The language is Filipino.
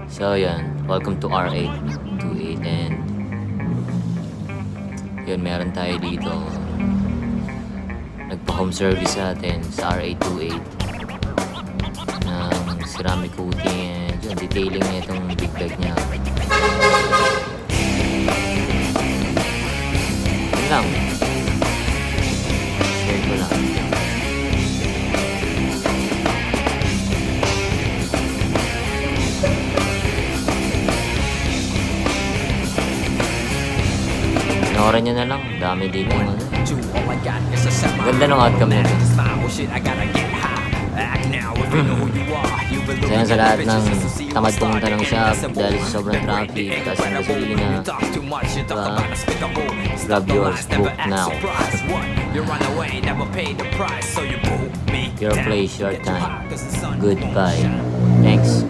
So yan, welcome to R828 and yun, meron tayo dito nagpa-home service sa atin sa R828 ng ceramic coating and yun, detailing niya itong big bag niya. Yun lang, share ko lang. Panoorin nyo na lang, dami dito ano. Ganda ng outcome nito. Kaya sa lahat ng tamad pumunta ng shop dahil sa sobrang traffic kasi ang gasolina, diba? Grab yours, book now. Your place, your time. Goodbye. Thanks.